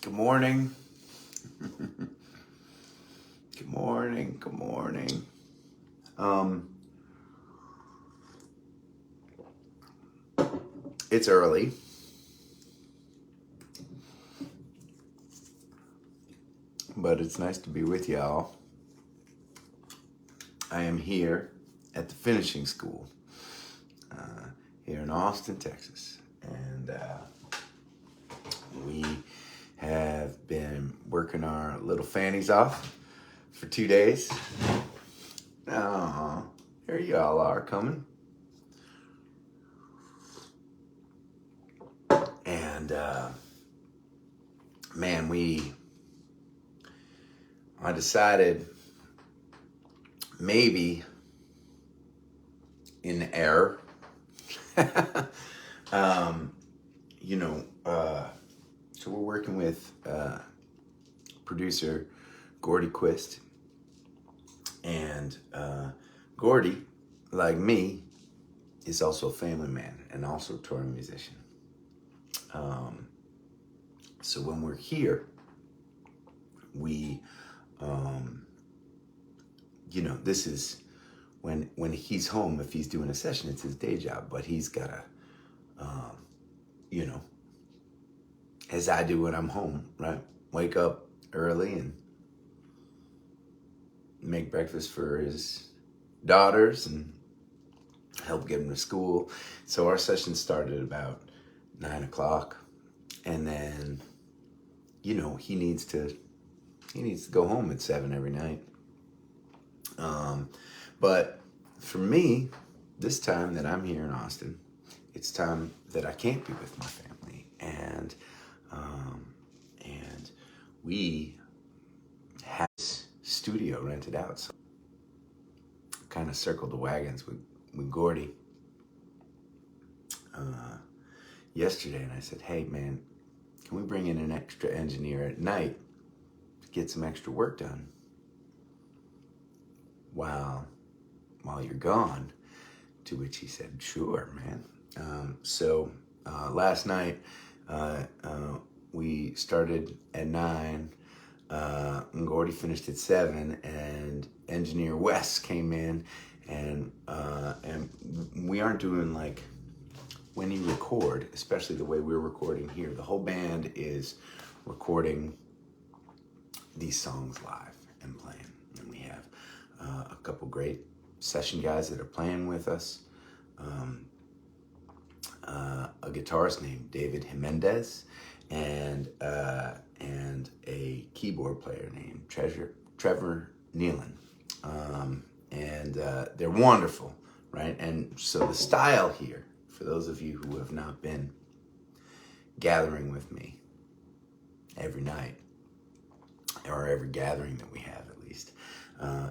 Good morning. Good morning. Good morning. It's early. But it's nice to be with y'all. I am here at the finishing school here in Austin, Texas. And we have been working our little fannies off for 2 days. Oh, here y'all are coming. And man, I decided maybe in error, so we're working with producer Gordy Quist, and Gordy, like me, is also a family man and also a touring musician. So when we're here, we, this is when he's home. If he's doing a session, it's his day job, but he's gotta, as I do when I'm home, right? Wake up early and make breakfast for his daughters and help get them to school. So our session started about 9 o'clock, and then, he needs to go home at 7 every night. But for me, this time that I'm here in Austin, it's time that I can't be with my family, and we have this studio rented out. So kind of circled the wagons with Gordy yesterday, and I said, "Hey, man, can we bring in an extra engineer at night to get some extra work done while you're gone?" To which he said, "Sure, man." So last night we started at 9. And Gordy finished at 7, and engineer Wes came in, and we aren't doing like when you record, especially the way we're recording here. The whole band is recording these songs live and playing, and we have a couple great session guys that are playing with us. A guitarist named David Jimenez, and a keyboard player named Trevor Nealon. And they're wonderful, right? And so the style here, for those of you who have not been gathering with me every night, or every gathering that we have at least,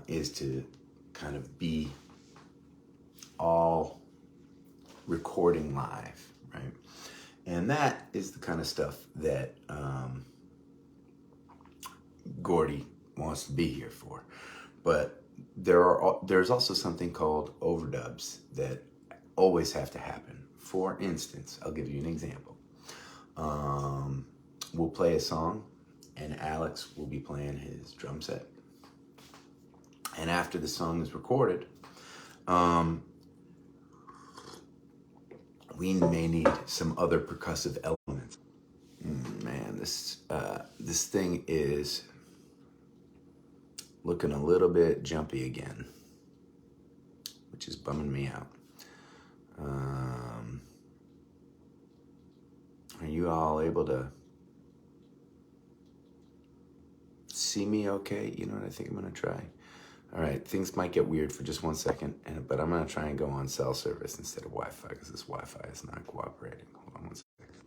is to kind of be all recording live, right? And that is the kind of stuff that Gordy wants to be here for. But there's also something called overdubs that always have to happen. For instance, I'll give you an example. We'll play a song, and Alex will be playing his drum set. And after the song is recorded, we may need some other percussive elements. Man, this thing is looking a little bit jumpy again, which is bumming me out. Are you all able to see me okay? You know what I think I'm gonna try? All right, things might get weird for just 1 second, but I'm gonna try and go on cell service instead of Wi-Fi, because this Wi-Fi is not cooperating. Hold on 1 second.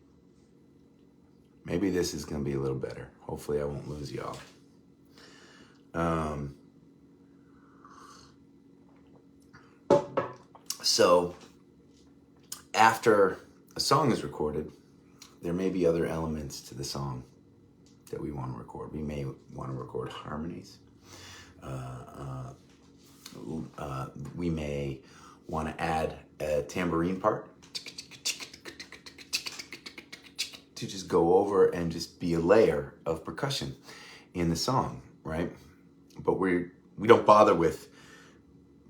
Maybe this is gonna be a little better. Hopefully I won't lose y'all. So after a song is recorded, there may be other elements to the song that we want to record. We may want to record harmonies. We may want to add a tambourine part to just go over and just be a layer of percussion in the song, right? But we don't bother with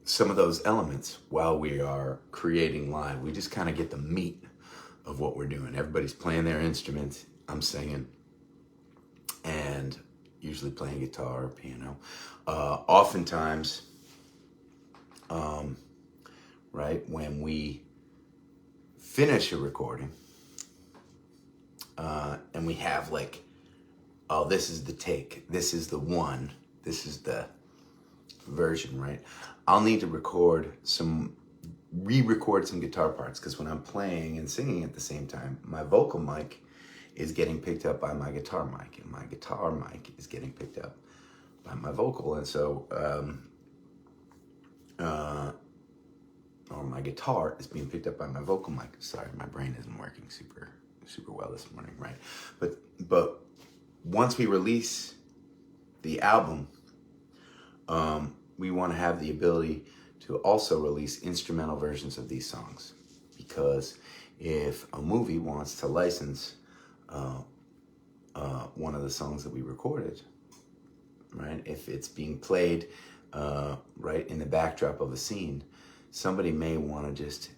some of those elements while we are creating live. We just kind of get the meat of what we're doing. Everybody's playing their instruments. I'm singing and usually playing guitar or piano. Oftentimes, right, when we finish a recording and we have like, oh, this is the take, this is the one, this is the version, right? I'll need to re-record some guitar parts, because when I'm playing and singing at the same time, my vocal mic is getting picked up by my guitar mic, and my guitar mic is getting picked up by my vocal. And so, or my guitar is being picked up by my vocal mic. Sorry, my brain isn't working super well this morning, right? But once we release the album, we want to have the ability to also release instrumental versions of these songs, because if a movie wants to license one of the songs that we recorded, right, if it's being played right in the backdrop of a scene, somebody may want to just,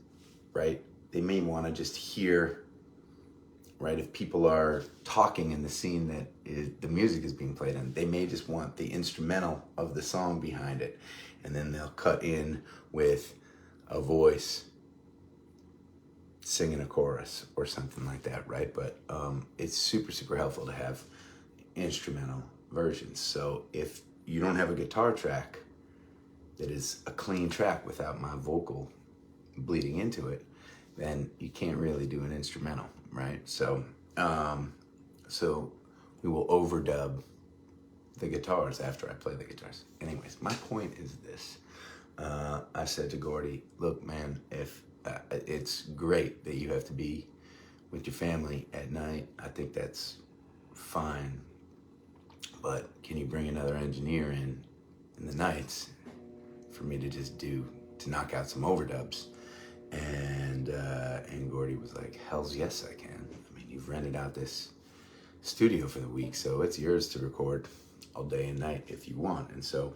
right, they may want to just hear, right, if people are talking in the scene that the music is being played in, they may just want the instrumental of the song behind it, and then they'll cut in with a voice singing a chorus or something like that, right? But it's super helpful to have instrumental versions. So if you don't have a guitar track that is a clean track without my vocal bleeding into it, then you can't really do an instrumental, right? So so we will overdub the guitars after I play the guitars. Anyways, my point is this. I said to Gordy, look, man, if it's great that you have to be with your family at night, I think that's fine. But can you bring another engineer in the nights for me to just to knock out some overdubs? And Gordy was like, hells yes, I can. I mean, you've rented out this studio for the week, so it's yours to record all day and night if you want. And so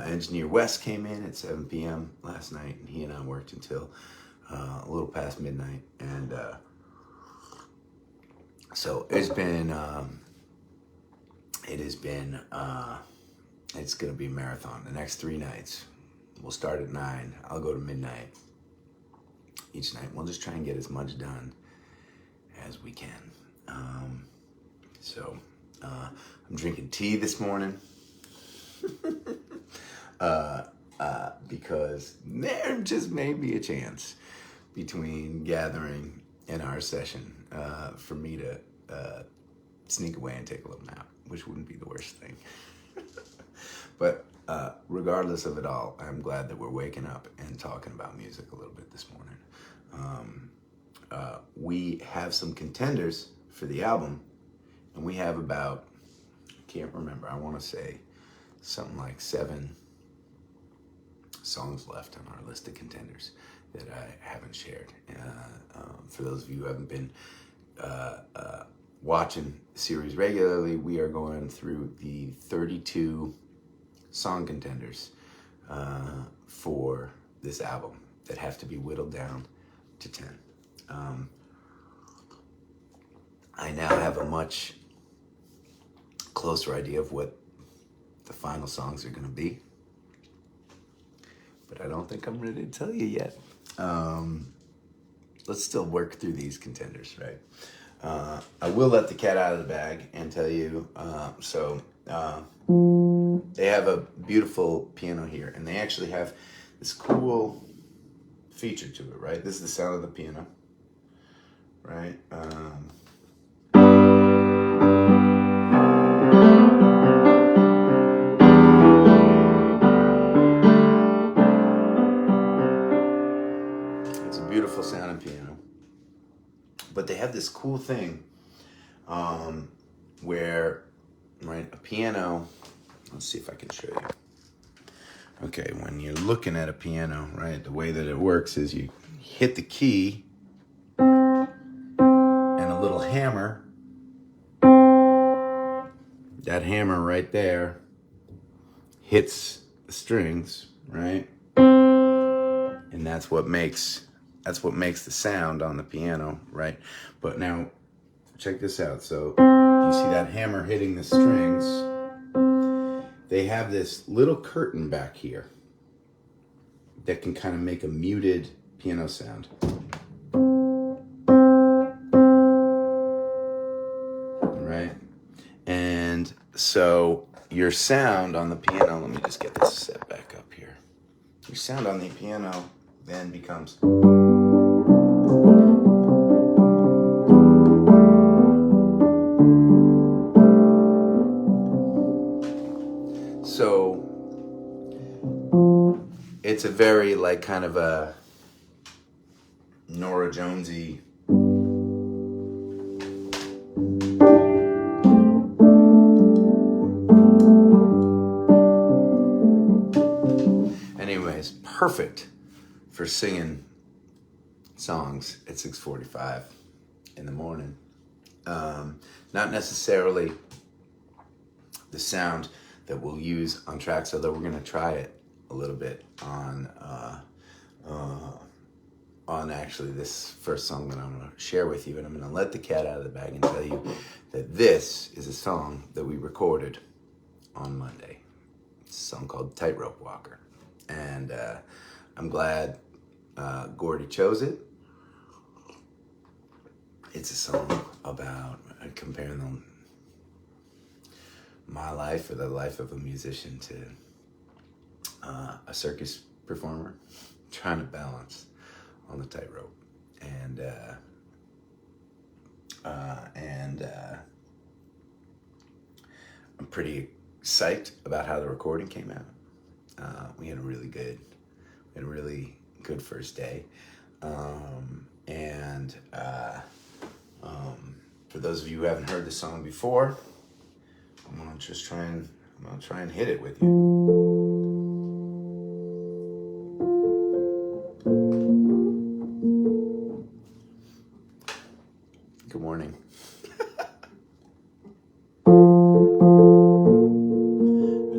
engineer Wes came in at 7 p.m. last night, and he and I worked until a little past midnight. And so it's going to be a marathon. The next 3 nights, we'll start at 9. I'll go to midnight each night. We'll just try and get as much done as we can. I'm drinking tea this morning because there just may be a chance between gathering and our session for me to sneak away and take a little nap, which wouldn't be the worst thing. But regardless of it all, I'm glad that we're waking up and talking about music a little bit this morning. We have some contenders for the album, and we have about, I can't remember, I want to say something like 7 songs left on our list of contenders that I haven't shared. For those of you who haven't been watching the series regularly, we are going through the 32 song contenders for this album that have to be whittled down to 10. I now have a much closer idea of what the final songs are going to be, but I don't think I'm ready to tell you yet. Let's still work through these contenders, right? I will let the cat out of the bag and tell you, they have a beautiful piano here, and they actually have this cool feature to it, right? This is the sound of the piano, right? It's a beautiful sounding piano, but they have this cool thing where, right, a piano, let's see if I can show you. Okay, when you're looking at a piano, right, the way that it works is you hit the key and a little hammer that hammer right there hits the strings, right? And that's what makes the sound on the piano, right? But now check this out. So you see that hammer hitting the strings. They have this little curtain back here that can kind of make a muted piano sound. Right? And so your sound on the piano, let me just get this set back up here. Your sound on the piano then becomes... So it's a very like kind of a Nora Jonesy anyways, perfect for singing songs at 6:45 in the morning. Not necessarily the sound that we'll use on tracks, although we're going to try it a little bit on actually this first song that I'm going to share with you. And I'm going to let the cat out of the bag and tell you that this is a song that we recorded on Monday. It's a song called Tightrope Walker. And I'm glad Gordy chose it. It's a song about comparing them, my life or the life of a musician to a circus performer trying to balance on the tightrope. And I'm pretty psyched about how the recording came out. We had a really good first day. For those of you who haven't heard the song before, I'm gonna try and hit it with you. Good morning.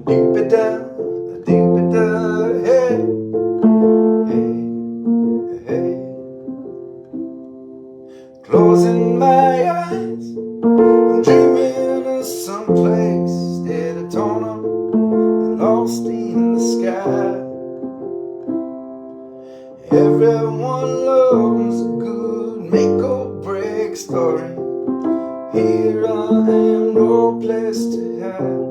Deep it down, hey, hey, hey. Closing my eyes, I'm dreaming of someplace dead or torn up and lost in the sky. Everyone loves a good make or break story. Here I am, no place to hide,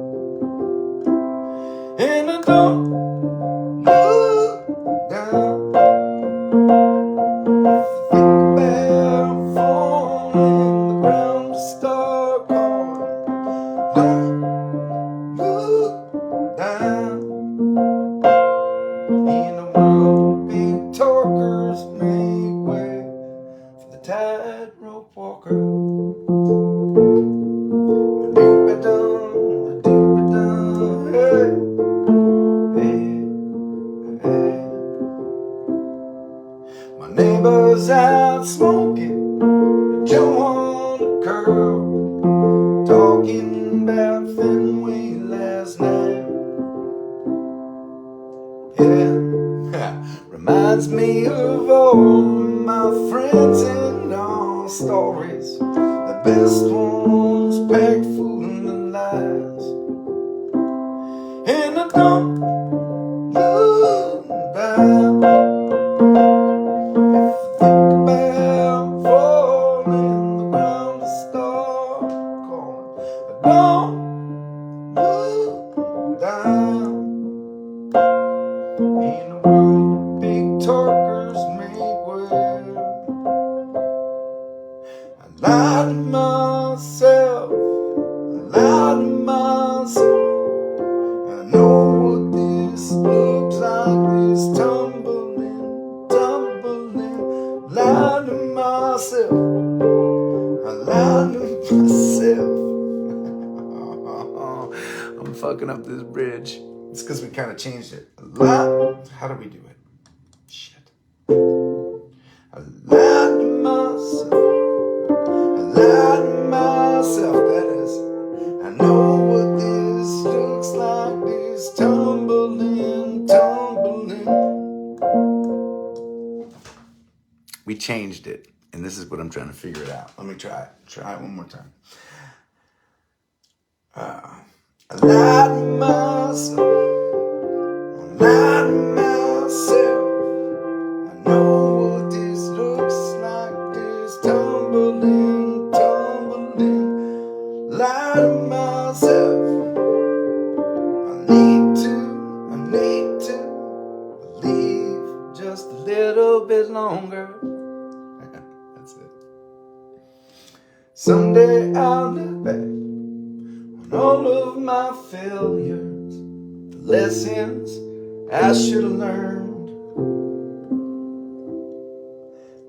and I don't look down. Think about falling the ground to start calling. Don't look down. In a world big talkers make way for the tightrope walker. Hey, hey, hey. My neighbor's out smoking, Joe on the curb, talking about Fenway last night. Yeah, reminds me of all my friends and our stories. The best ones packed full of lies. And I don't look down. Think about falling the ground to start calling. I don't look down. In a world big talkers make way, I lied to myself, I lied to myself. I know what this looks like, this tumbling, lied to myself, I lied to myself. I'm fucking up this bridge. It's because we kind of changed it. How do we do it? Shit. I lied to myself. I lied to myself. That is, I know what to figure it out. Let me try it. Try it one more time. I lied to myself. I lied to myself. I know what this looks like. This tumbling, tumbling. Lie to myself. I need to believe just a little bit longer. That's it. Someday I'll look back on all of my failures, the lessons I should have learned.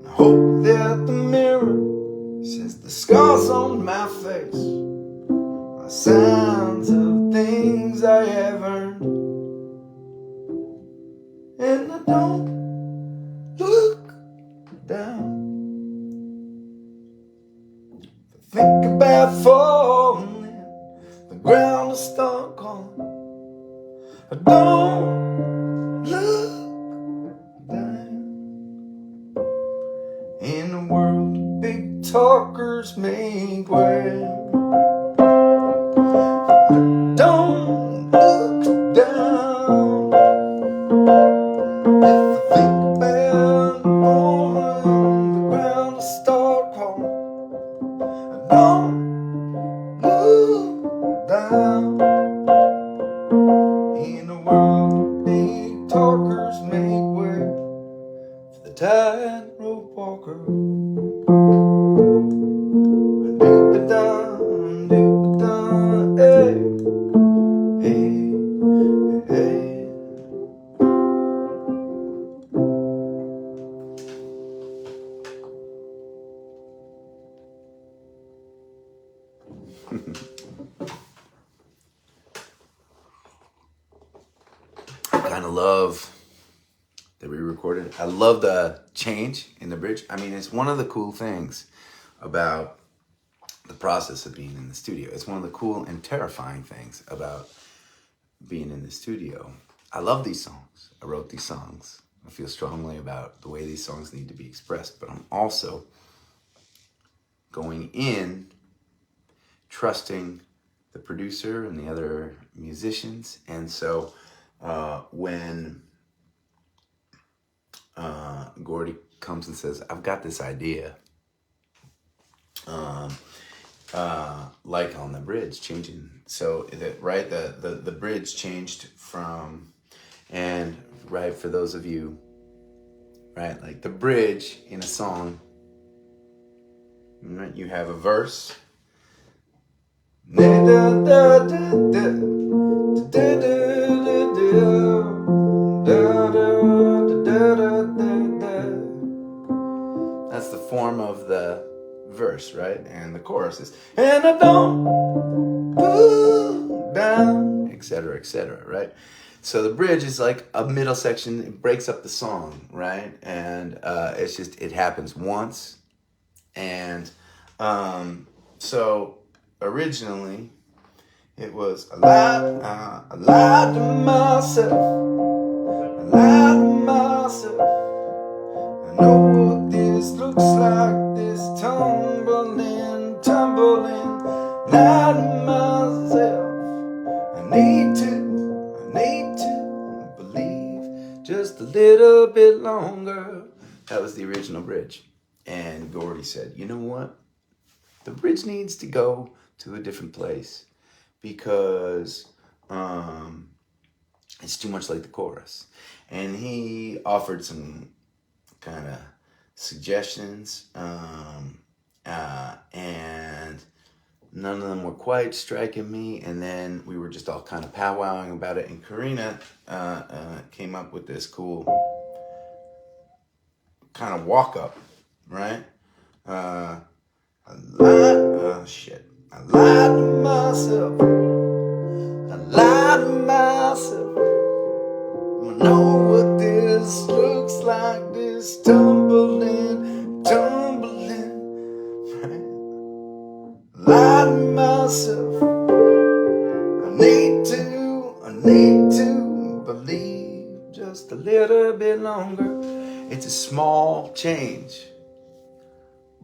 I hope that the mirror says the scars on my face are signs of things I have earned. And I don't look down. Think about falling, the ground will start calling. I don't look down. In a world of big talkers make way. I don't look down. If I think about falling, the ground will start calling. Don't look down. In a world of big talkers make way for the tightrope walker. Doop-a-dum, doop-a-dum, hey, hey, hey. I kind of love that we recorded. I love the change in the bridge. I mean, it's one of the cool things about the process of being in the studio. It's one of the cool and terrifying things about being in the studio. I love these songs. I wrote these songs. I feel strongly about the way these songs need to be expressed, but I'm also going in trusting the producer and the other musicians. And so when Gordy comes and says, I've got this idea, like on the bridge changing. So that, right, the bridge changed from, and right, for those of you, right, like the bridge in a song, right, you have a verse. That's the form of the verse, right? And the chorus is, and I don't go down, etc., right? So the bridge is like a middle section. It breaks up the song, right? And it's just, it happens once. And so originally it was I lied to myself. I lied to myself. I know what this looks like, this tumbling, tumbling. Lied to myself. I need to believe just a little bit longer. That was the original bridge. And Gordy said, you know what? The bridge needs to go to a different place because it's too much like the chorus. And he offered some kind of suggestions, and none of them were quite striking me. And then we were just all kind of powwowing about it. And Karina came up with this cool kind of walk up, right? I lied to myself. I lied to myself. I know what this looks like, this tumbling, right? Lied to myself. I need to believe just a little bit longer. It's a small change,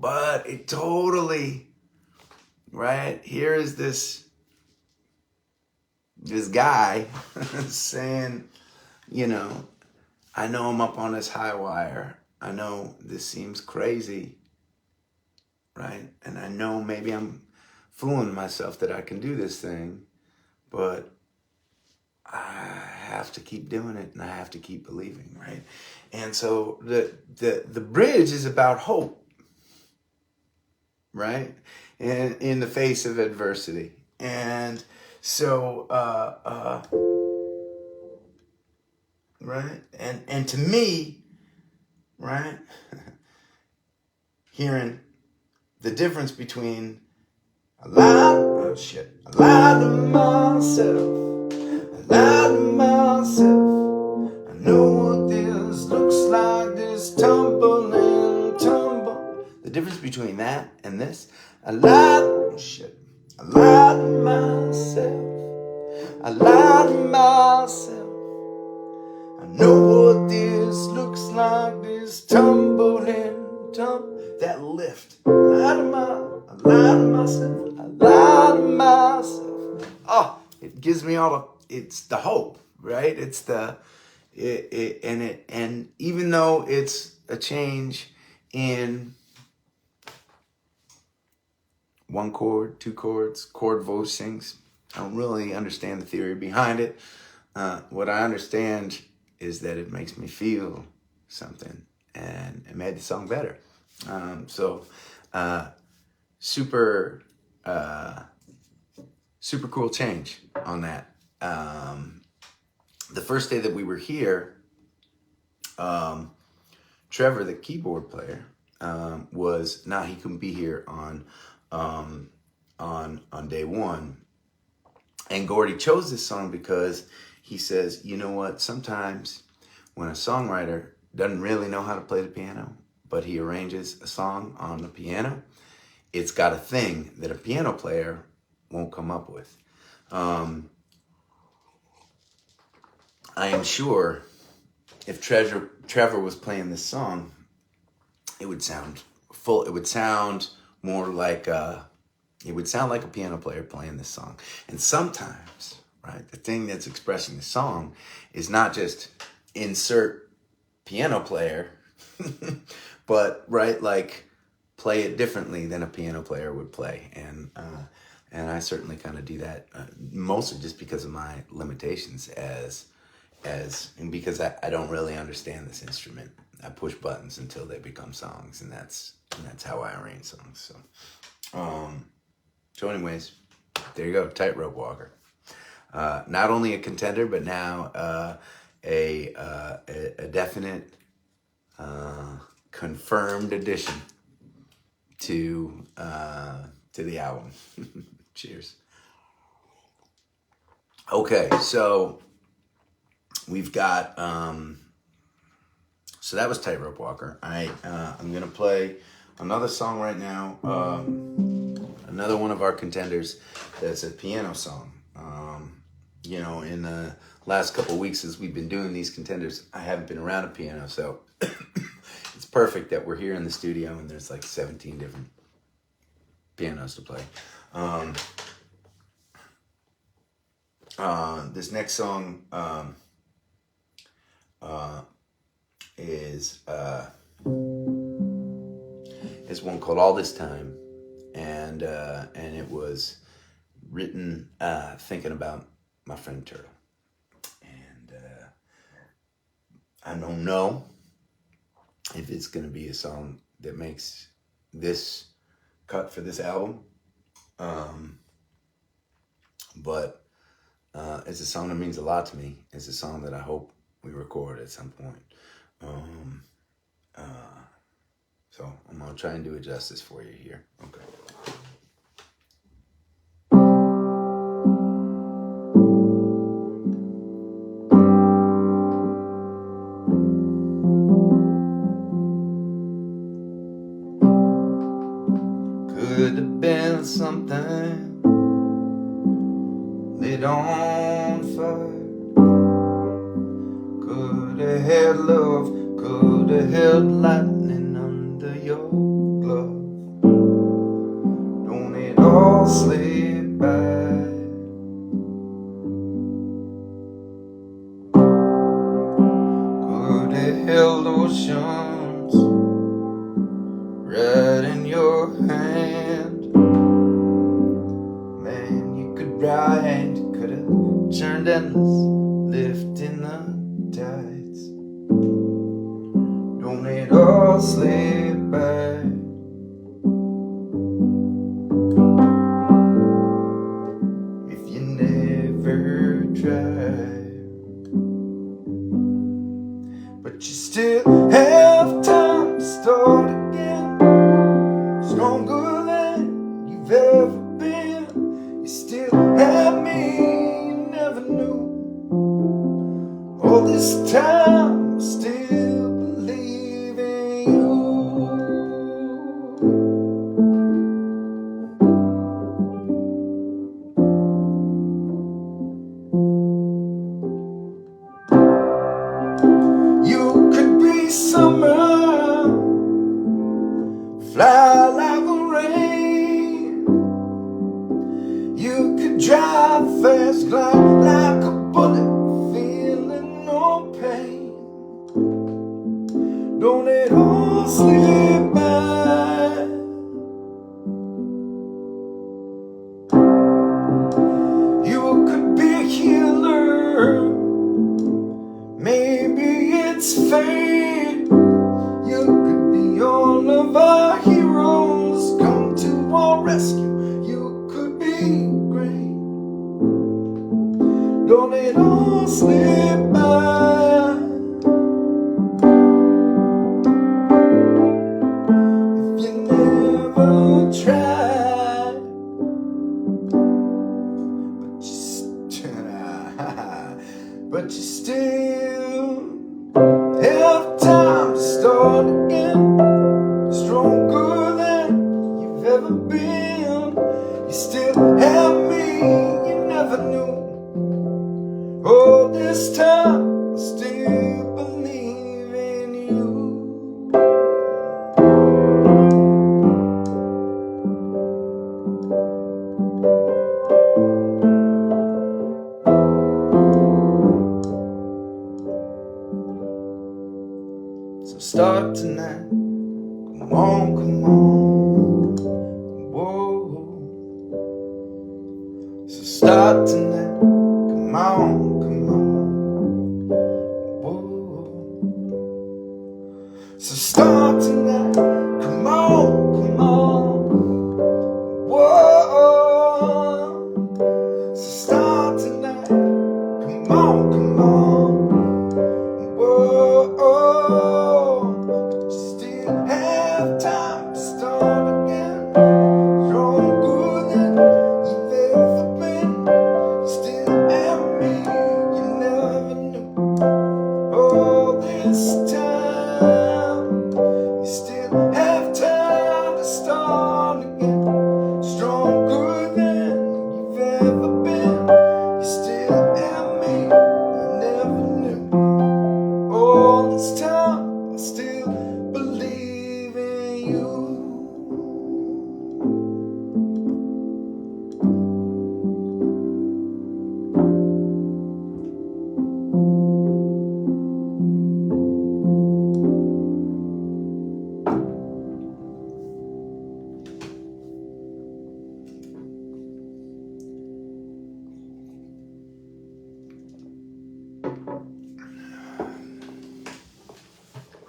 But it totally, right? Here is this guy saying, you know, I know I'm up on this high wire. I know this seems crazy, right? And I know maybe I'm fooling myself that I can do this thing, but I have to keep doing it and I have to keep believing, right? And so the bridge is about hope, right? And in the face of adversity. And so, right? And to me, right? Hearing the difference between I lied to myself, I lied to myself, I know what this looks like, this tumble and tumble. The difference between that and this, I lied to myself, I lied to myself, I know what this looks like, this tumble and tumble. That lift, I lied to myself, I lied to myself. Oh, it gives me it's the hope, right? It's and even though it's a change in one chord, two chords, chord voicings, I don't really understand the theory behind it. What I understand is that it makes me feel something, and it made the song better. Super cool change on that. The first day that we were here, Trevor, the keyboard player, he couldn't be here on day one. And Gordy chose this song because he says, you know what, sometimes when a songwriter doesn't really know how to play the piano, but he arranges a song on the piano, it's got a thing that a piano player won't come up with. I am sure if Trevor was playing this song, it would sound full. It would sound more like it would sound like a piano player playing this song. And sometimes, right, the thing that's expressing the song is not just insert piano player, but right, like play it differently than a piano player would play. And I certainly kind of do that, mostly just because of my limitations and because I don't really understand this instrument. I push buttons until they become songs, and that's how I arrange songs. So anyways, there you go, Tightrope Walker. Not only a contender, but now a definite confirmed addition to the album. Cheers. Okay, so we've got so that was Tightrope Walker. I'm gonna play another song right now. Another one of our contenders that's a piano song. In the last couple of weeks as we've been doing these contenders, I haven't been around a piano, so it's perfect that we're here in the studio and there's like 17 different pianos to play. This next song is one called All This Time, and it was written thinking about my friend Turtle. And I don't know if it's going to be a song that makes this cut for this album, but it's a song that means a lot to me. It's a song that I hope we record at some point. So I'm going to try and do it justice for you here. Okay. Could have been something lit on fire. Could have had love, could have held lightning under your glove. all slip by. Could have held oceans right in your hand. Man, you could ride, you could have turned endless, lifting the tides. Don't it all slip by? If you never try. But you still have time to start again, stronger than you've ever been. You still have me, you never knew. All this time I still believe in you. You could be summer, fly like the rain. You could drive fast, glide like a bullet, feeling no pain. Don't it all slip by? You could be a healer, maybe it's fate. You could be all of our heroes, come to our rescue. You could be great. Don't it all slip by? If you never try, but you still have time to start again, stronger than you've ever been. You still have me, you never knew. All this time I still believe in you. So start tonight, come on, come on, whoa. So start tonight, come on, come on, whoa. So start tonight, come on, come on, whoa. So start tonight, come on, come on, whoa. But you still have time to start again, stronger than you've ever been. You still have me, you never knew. All this time, you still have time to start again, stronger than you've ever been. You still have me, you never knew. All this time, I still believe in you.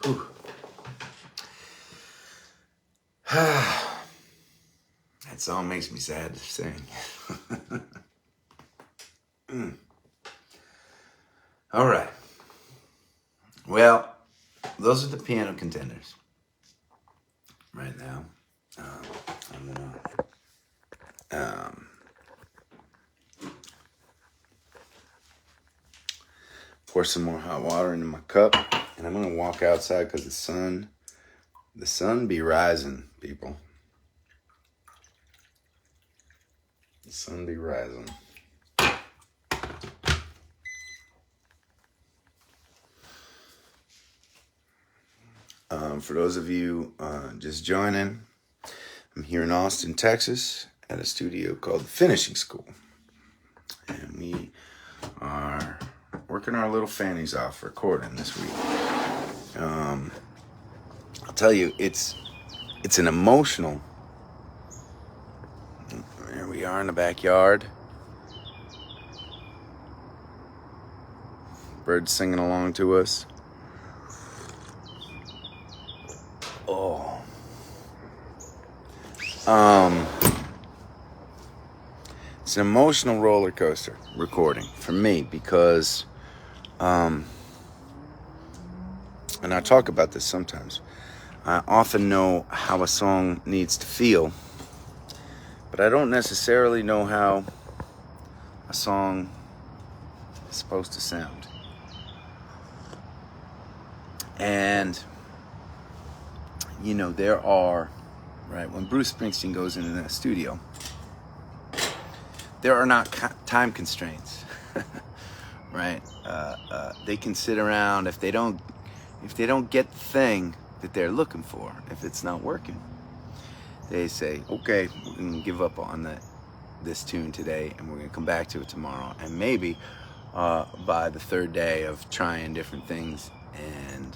Whew. That song makes me sad to sing. All right. Well, those are the piano contenders right now. I'm gonna pour some more hot water into my cup, and I'm gonna walk outside because the sun be rising, people. The sun be rising. For those of you just joining, I'm here in Austin, Texas, at a studio called the Finishing School. And we are working our little fannies off recording this week. I'll tell you, it's an emotional. Here we are in the backyard. Birds singing along to us. Oh. It's an emotional roller coaster recording for me because, and I talk about this sometimes, I often know how a song needs to feel, but I don't necessarily know how a song is supposed to sound. And, you know, there are, right, when Bruce Springsteen goes into the studio, there are not time constraints, right? They can sit around if they don't get the thing that they're looking for, if it's not working, they say, okay, we're gonna give up on this tune today, and we're gonna come back to it tomorrow, and maybe by the third day of trying different things and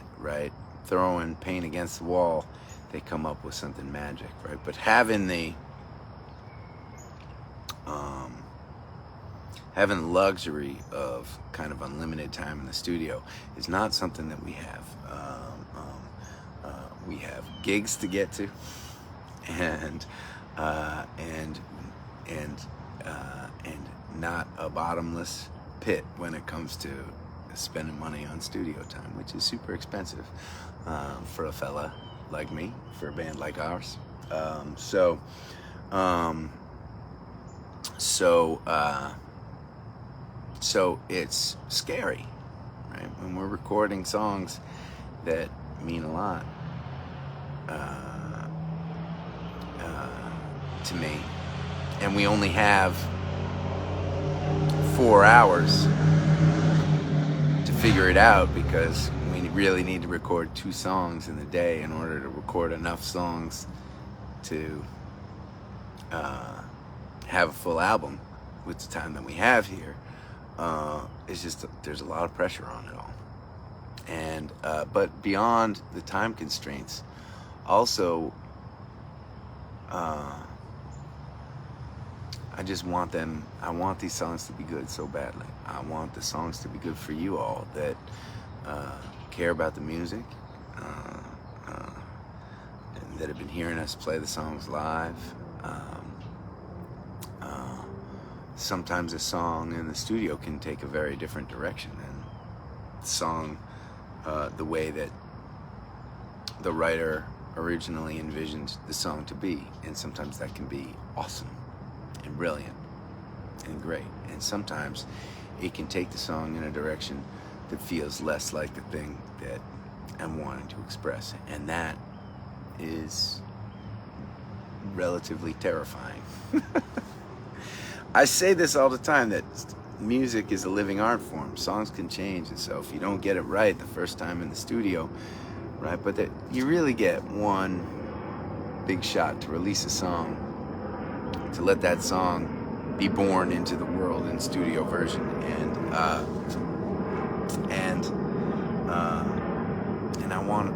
throwing paint against the wall, they come up with something magic, right? But having the luxury of kind of unlimited time in the studio is not something that we have. We have gigs to get to, and not a bottomless pit when it comes to spending money on studio time, which is super expensive for a fella like me, for a band like ours. So it's scary, right? When we're recording songs that mean a lot to me, and we only have 4 hours to figure it out, because we really need to record 2 songs in the day in order to record enough songs to have a full album with the time that we have here. It's just, there's a lot of pressure on it all. And but beyond the time constraints, also I want these songs to be good so badly. I want the songs to be good for you all that care about the music, that have been hearing us play the songs live. Sometimes a song in the studio can take a very different direction than the song, the way that the writer originally envisioned the song to be. And sometimes that can be awesome and brilliant and great. And sometimes it can take the song in a direction that feels less like the thing that I'm wanting to express. And that is relatively terrifying. I say this all the time, that music is a living art form. Songs can change, and so if you don't get it right the first time in the studio, right, but that you really get one big shot to release a song, to let that song be born into the world in studio version, and I want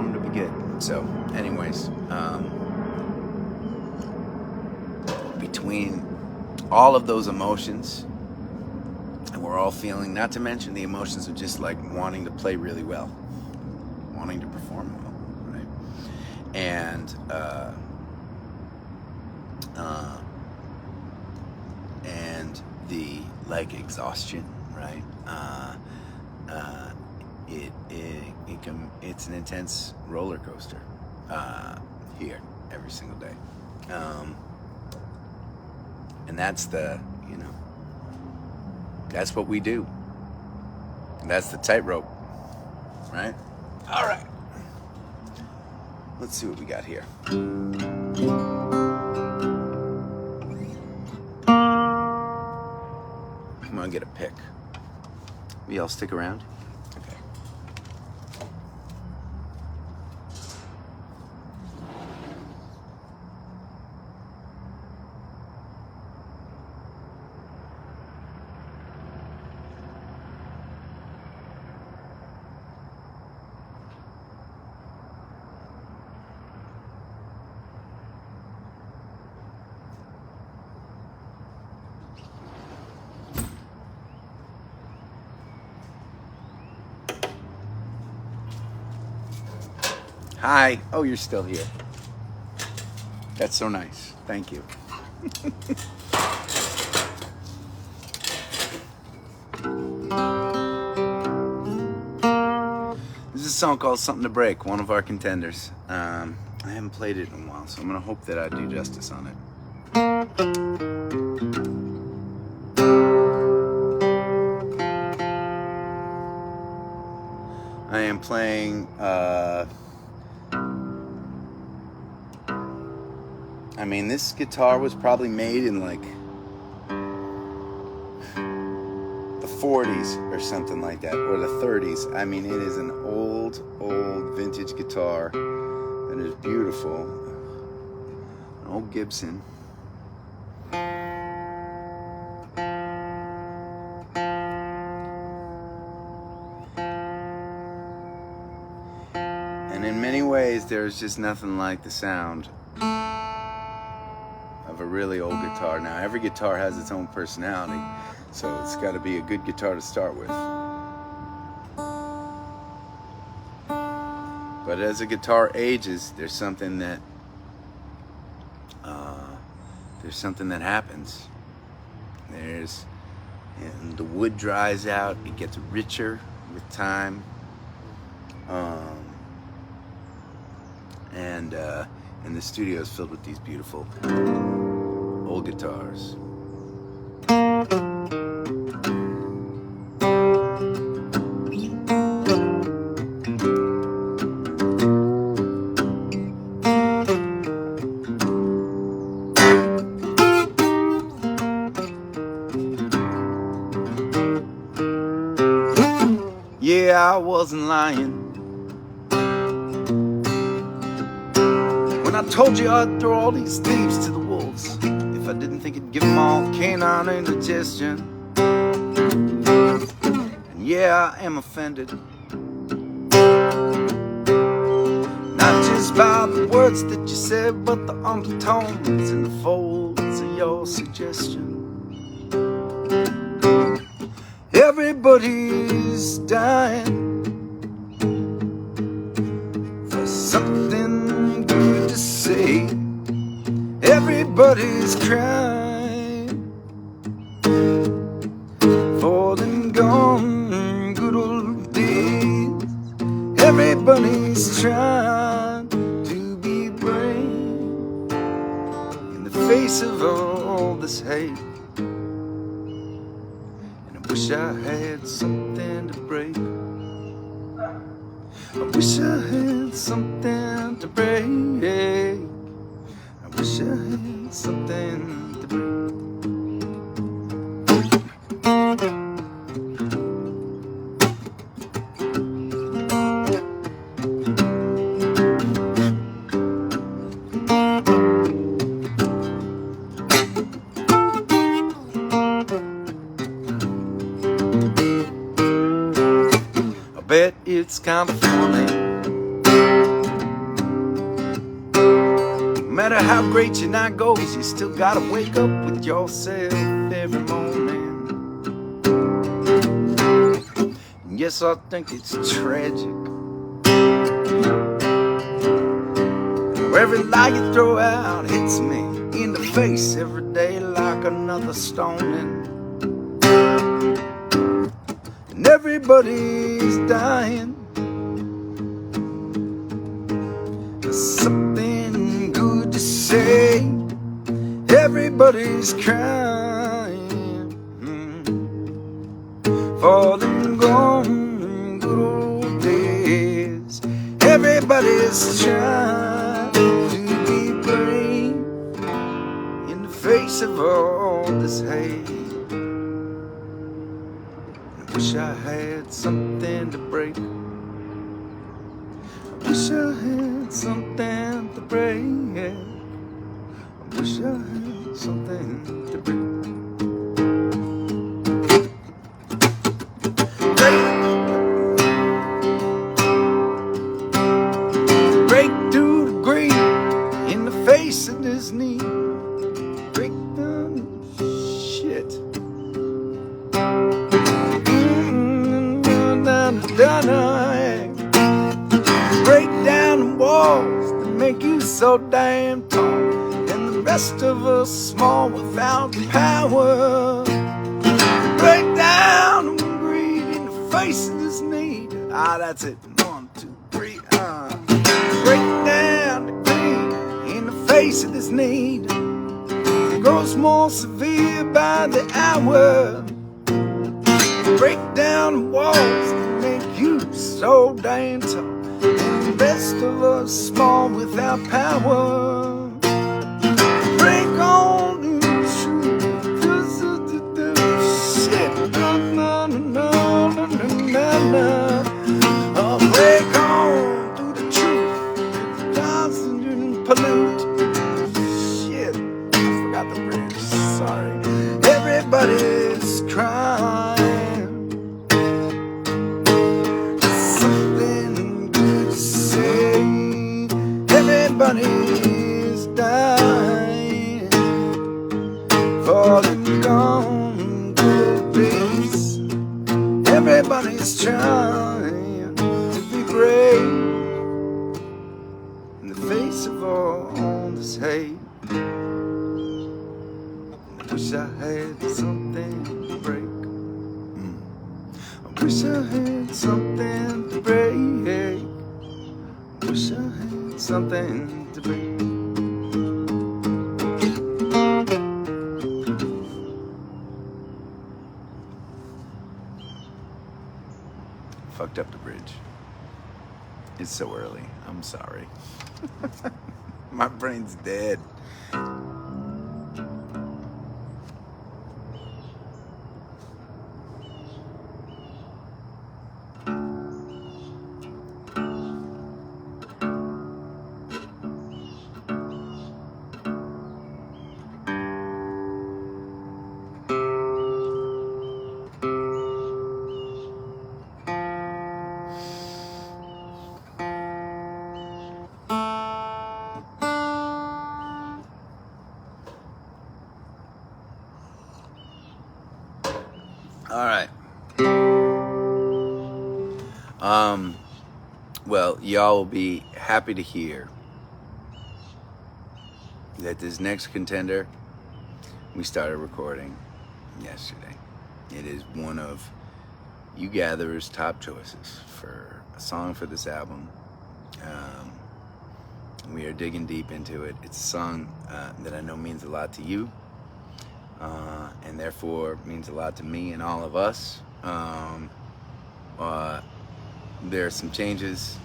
them to be good. So, anyways, between all of those emotions and we're all feeling, not to mention the emotions of just like wanting to play really well, wanting to perform well, right? And the like exhaustion, right? It's an intense roller coaster here every single day. And that's that's what we do. And that's the tightrope, right? All right. Let's see what we got here. I'm gonna get a pick. Will y'all stick around? Okay. Hi. Oh, you're still here. That's so nice. Thank you. This is a song called Something to Break, one of our contenders. I haven't played it in a while, so I'm going to hope that I do justice on it. I am playing, I mean, this guitar was probably made in like the 40s or something like that, or the 30s. I mean, it is an old vintage guitar that is beautiful. An old Gibson. And in many ways, there's just nothing like the sound of a really old guitar. Now, every guitar has its own personality, so it's got to be a good guitar to start with. But as a guitar ages, there's something that happens. And the wood dries out. It gets richer with time. And the studio is filled with these beautiful old guitars. Yeah, I wasn't lying when I told you I'd throw all these thieves to the wolves if I didn't think it'd give them all canine indigestion. And yeah, I am offended, not just by the words that you said, but the undertones and the folds of your suggestion. Everybody's dying for something good to say. Everybody's crying for them gone good old days. Everybody's trying to be brave in the face of all this hate. Wish I had something to break. I wish I had something to break. I wish I had something to break. Bet it's kind of funny. No matter how great your night goes, you still gotta wake up with yourself every morning. And yes, I think it's tragic. Every lie you throw out hits me in the face every day like another stoning. And everybody's dying for something good to say. Everybody's crying for them gone good old days. Everybody's trying to be brave in the face of all this hate. I wish I had something to break. I wish I had something to break. I wish I had something to break. Break through the green in the face of this need. Break down shit. Break down the wall best of us small without power. Break down the greed in the face of this need. That's it. 1, 2, 3. Break down the greed in the face of this need. It grows more severe by the hour. Break down the walls that make you so damn tough. And the best of us small without power. Break on the truth. Shit. Break on through the truth. Doesn't pollute. Shit. I forgot the bridge. Sorry. Everybody's crying. Something good to say. Everybody's dying. Falling down to base. Everybody's trying to be great in the face of all this hate. I wish I had something to break. I wish I had something to break. I wish I had something to break. Fucked up the bridge. It's so early. I'm sorry. My brain's dead. All right. Well, y'all will be happy to hear that this next contender, we started recording yesterday. It is one of you gatherers' top choices for a song for this album. We are digging deep into it. It's a song that I know means a lot to you. And therefore means a lot to me and all of us. There are some changes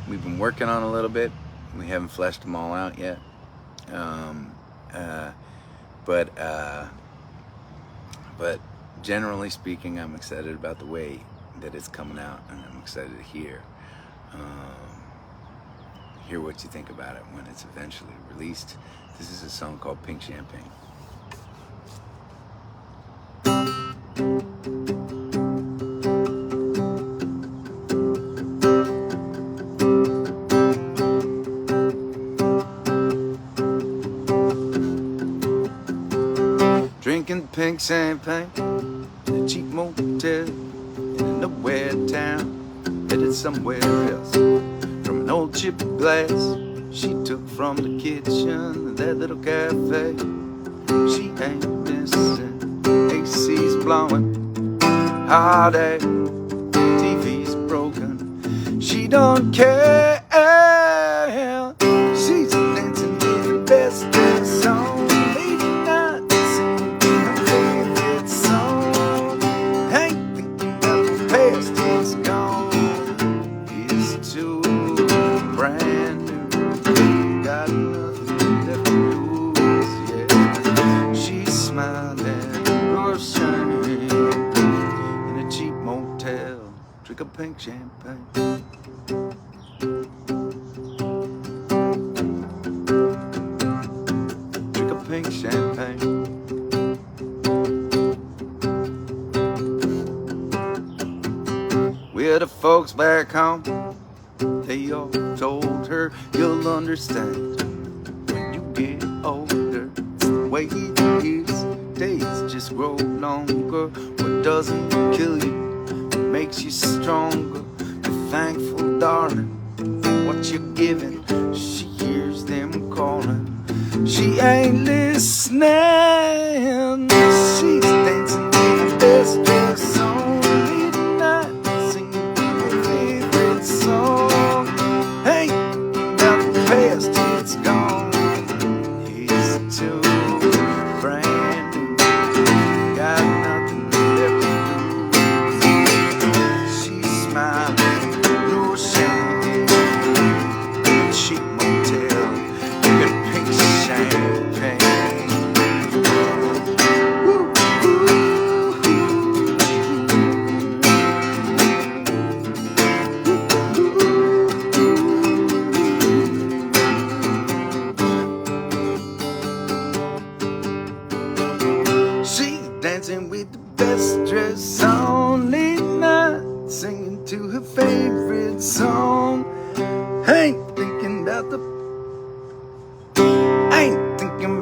we've been working on a little bit. We haven't fleshed them all out yet. But generally speaking, I'm excited about the way that it's coming out, and I'm excited to hear what you think about it when it's eventually released. This is a song called Pink Champagne. Drinking pink champagne in a cheap motel in a nowhere town, headed somewhere else. From an old chipped glass she took from the kitchen of that little cafe. She ain't missing, AC's blowing, hot air, TV's broken. She don't care. She's dancing to the best dance song. Drink a pink champagne. Drink a pink champagne. With the folks back home, they all told her, you'll understand when you get older. It's the way it is. Days just grow longer. What doesn't kill you makes you stronger. Be thankful, darling, for what you're giving. She hears them calling. She ain't listening. She's dancing with the best dress on midnight, singing her favorite song. Hey, about the past, it's gone. It's too brand new. Got nothing left to lose. She's smiling, no shame. Cheap motel, drinking pink champagne. Woo, she's dancing with the best dress on late night, singing to her favorite song. Ain't thinking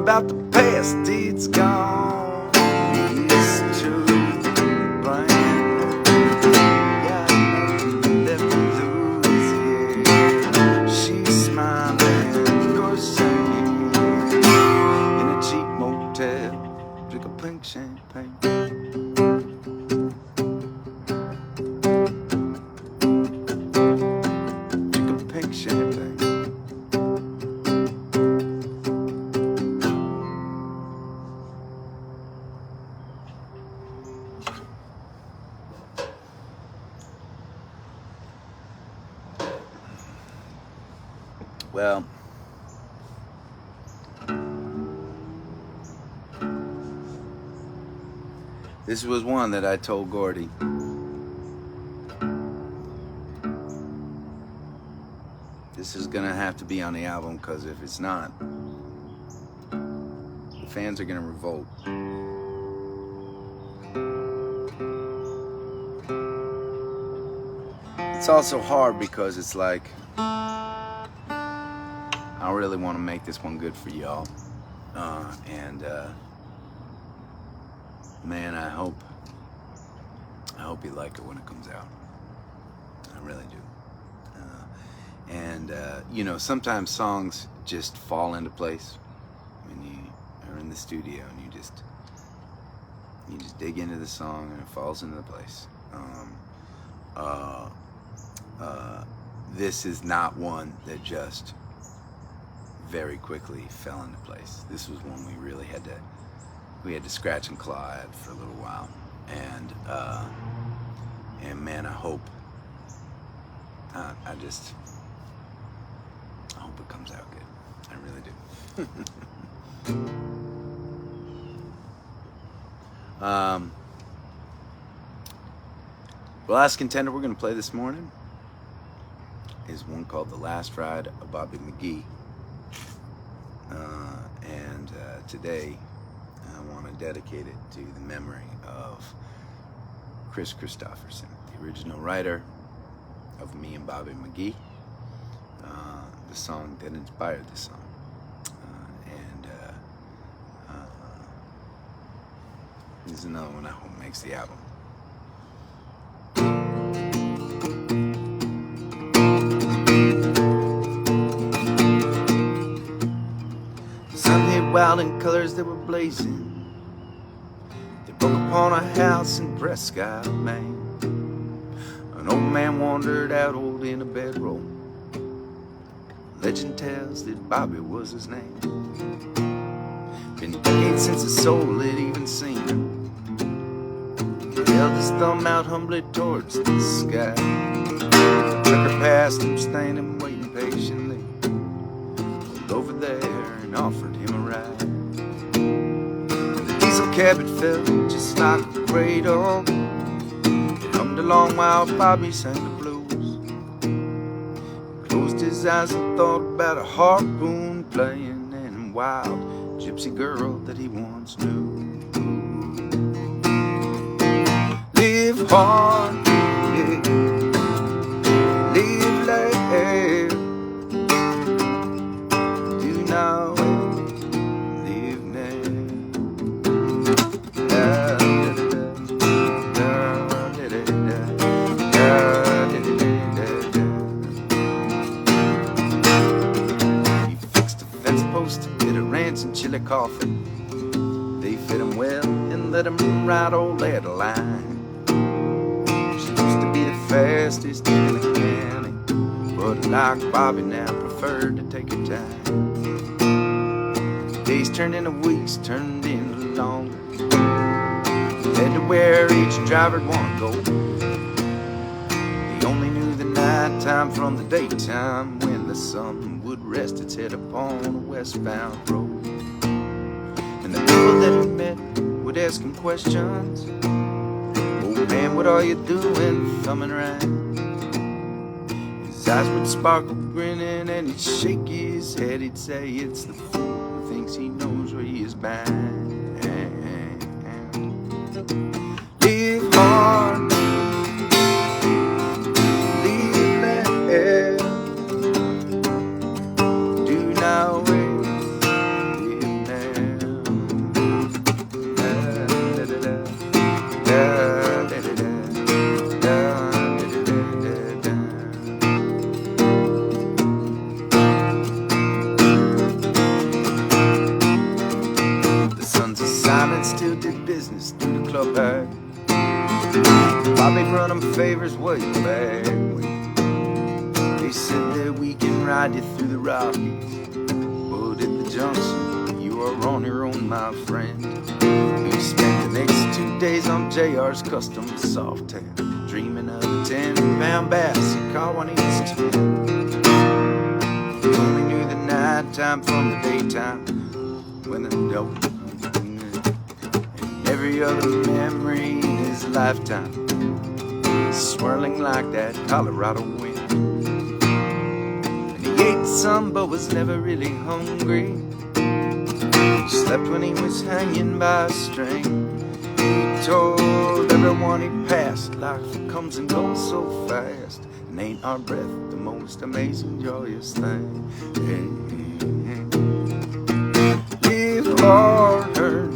about the past, it's gone. It's too brand new. Got nothing left to lose, yeah. She's smiling, no shame. In a cheap motel, drink a pink champagne. Drink a pink champagne. Well, this was one that I told Gordy. This is gonna have to be on the album, because if it's not, the fans are gonna revolt. It's also hard because it's like, I really want to make this one good for y'all, man, I hope you like it when it comes out. I really do. You know, sometimes songs just fall into place when you are in the studio and you just dig into the song and it falls into place. This is not one that just very quickly fell into place. This was one we really had to scratch and claw at for a little while, and man, I hope it comes out good. I really do. The last contender we're going to play this morning is one called "The Last Ride of Bobby McGee." Today I want to dedicate it to the memory of Chris Christopherson, the original writer of Me and Bobby McGee, the song that inspired the song. This is another one I hope makes the album. Wild in colors that were blazing, they broke upon a house in Prescott, Maine. An old man wandered out old in a bedroll. Legend tells that Bobby was his name. Been decades since his soul had even seen him. He held his thumb out humbly towards the sky. The trucker passed him, standing waiting patiently. Pulled over there and offered him a ride. The diesel cab had felt just like a cradle. It hummed along while Bobby sang the blues. He closed his eyes and thought about a harpoon playing and a wild gypsy girl that he once knew. Live hard, yeah. Live like do now, live now. He fixed a fence post at a ranch let him ride old Adeline. She used to be the fastest in the county, but like Bobby now preferred to take her time. Days turned into weeks, turned into longer. Led to where each driver'd want to go. He only knew the nighttime from the daytime, when the sun would rest its head upon a westbound road. And the people that he met would ask him questions. "Old man, what are you doing thumbing around?" His eyes would sparkle grinning and he'd shake his head. He'd say, "It's the fool who thinks he knows where he is bound." Live hard, live let, do not wait, live now. The sons of Simon still did business through the club bag. Bobby'd run them favors way back when they said that we can ride you through the Rockies, but at the junction you are on your own, my friend. We spent the next 2 days on JR's custom soft tail, dreaming of a 10-pound bass he caught when he was 10. He only knew the nighttime from the daytime, when the dope and every other memory in his lifetime swirling like that Colorado wind. And he ate some but was never really hungry. He slept when he was hanging by a string. He told everyone he passed, life comes and goes so fast, and ain't our breath the most amazing, joyous thing? Live hard, live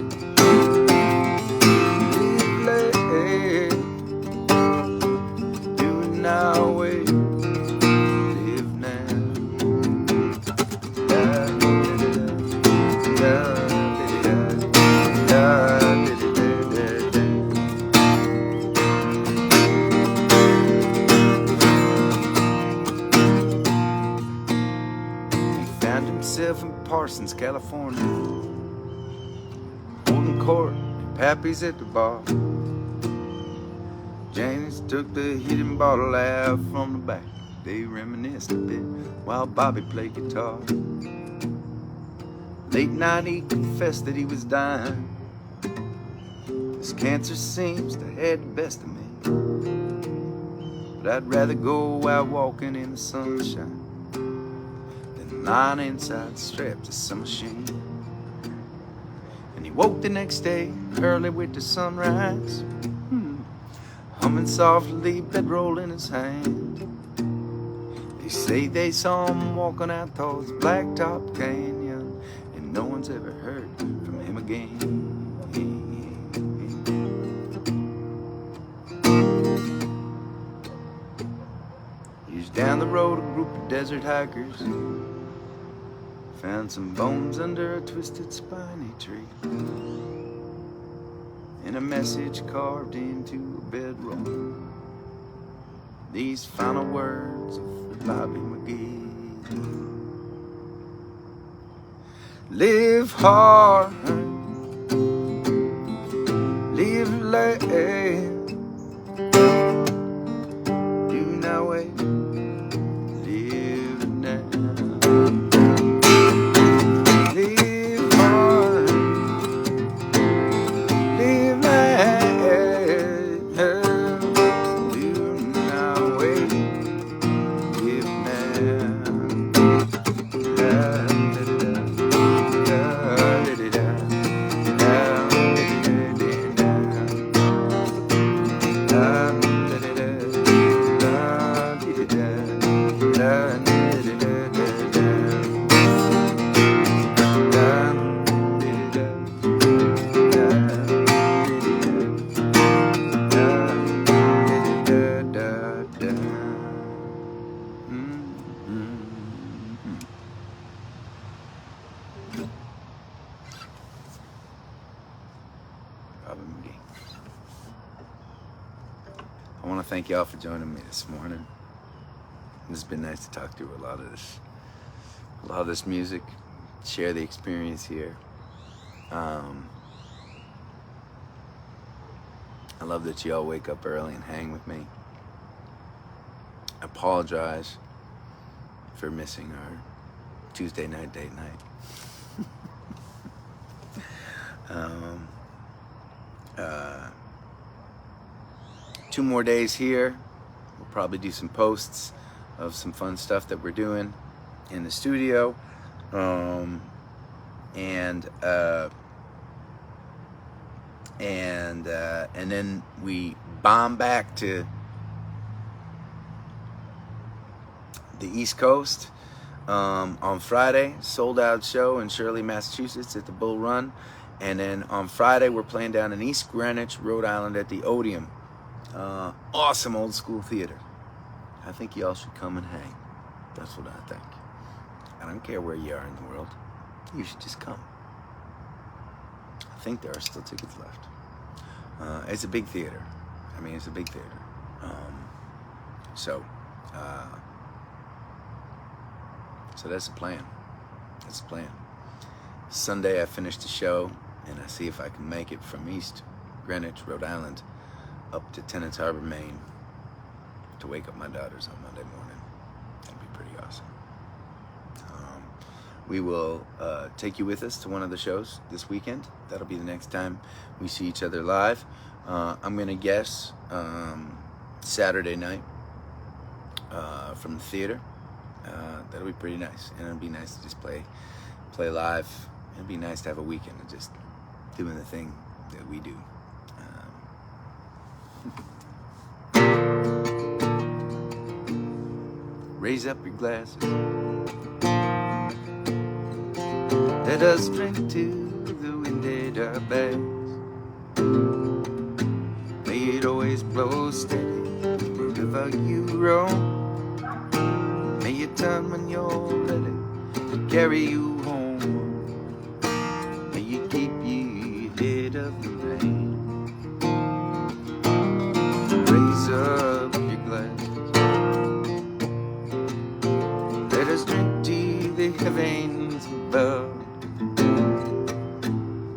late, do it now, wait, live now. Himself in Parsons, California, holding court, Pappy's at the bar. James took the hidden bottle out from the back. They reminisced a bit while Bobby played guitar. Late night he confessed that he was dying. This cancer seems to have the best of me, but I'd rather go out walking in the sunshine lying inside strapped to some machine. And he woke the next day early with the sunrise, humming softly, bedroll in his hand. They say they saw him walking out towards Blacktop Canyon, and no one's ever heard from him again. Years down the road, a group of desert hikers found some bones under a twisted spiny tree, and a message carved into a bedroll. These final words of Bobby McGee: live hard, live late, do not wait, live now. Robert McGee. I want to thank y'all for joining me this morning. It's been nice to talk through a lot of this music, share the experience here. I love that y'all wake up early and hang with me. I apologize for missing our Tuesday night date night. 2 more days here. We'll probably do some posts of some fun stuff that we're doing in the studio. And then we bomb back to the East Coast on Friday. Sold out show in Shirley, Massachusetts at the Bull Run. And then on Friday, we're playing down in East Greenwich, Rhode Island at the Odeum. Awesome old school theater. I think y'all should come and hang. That's what I think. I don't care where you are in the world. You should just come. I think there are still tickets left. It's a big theater. I mean, it's a big theater. So that's the plan. That's the plan. Sunday I finished the show, and I see if I can make it from East Greenwich, Rhode Island, up to Tennant Harbor, Maine, to wake up my daughters on Monday morning. That'd be pretty awesome. We will take you with us to one of the shows this weekend. That'll be the next time we see each other live. I'm gonna guess Saturday night from the theater. That'll be pretty nice, and it'll be nice to just play live. It'd be nice to have a weekend of just doing the thing that we do. Raise up your glasses. Let us drink to the wind at our backs. May it always blow steady wherever you roam. May it turn when you're ready to carry you home. May you keep your head of the rain. Raise up your glasses. Let us drink to the heavens above.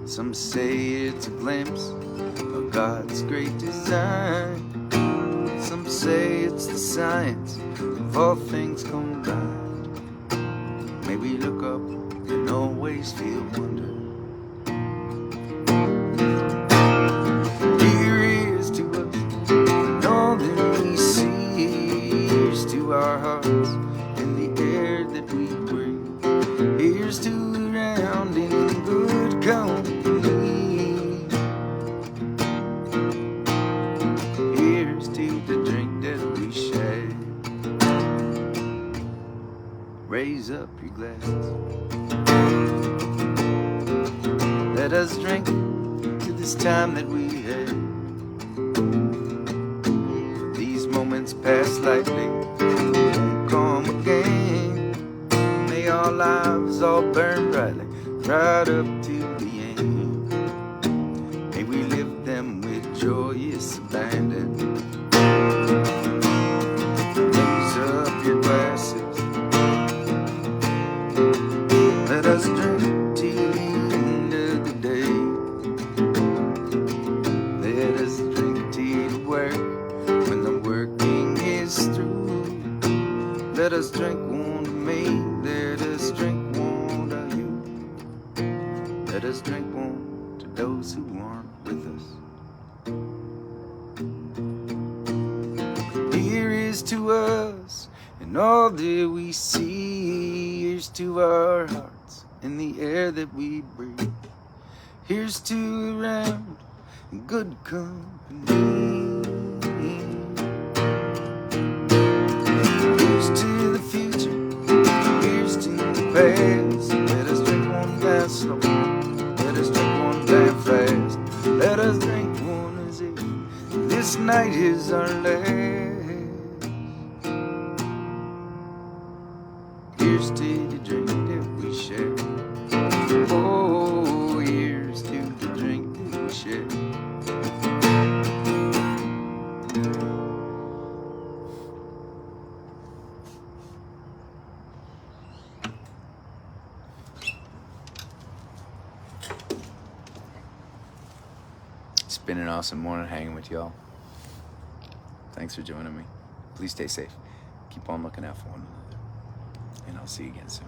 Some say it's a glimpse of God's great design. Some say it's the science of all things combined. May we look up and always feel wonder. Here is to us and all that we see. Here's to our hearts and the air that we breathe. Here's to around in good company. Here's to the drink that we share. Raise up your glasses. Let us drink to this time that we had. These moments pass lightly, won't come again. May our lives all burn brightly, right up to the end. May we live them with joyous abandon. Raise up your glasses. Let us drink to the end of the day. Let us drink to the work when the working is through. Let us drink one to me. Let us drink one to you. Let us drink one to those who aren't with us. Here is to us and all that we see. Here's to our hearts and the air that we breathe. Here's to around good company. Here's to the future. Here's to the past. Let us drink one glass slow. Let us drink one damn fast. Let us drink one as if this night is our last. Here's to the drink that we share. Oh, here's to the drink that we share. It's been an awesome morning hanging with y'all. Thanks for joining me. Please stay safe. Keep on looking out for one another. And I'll see you again soon.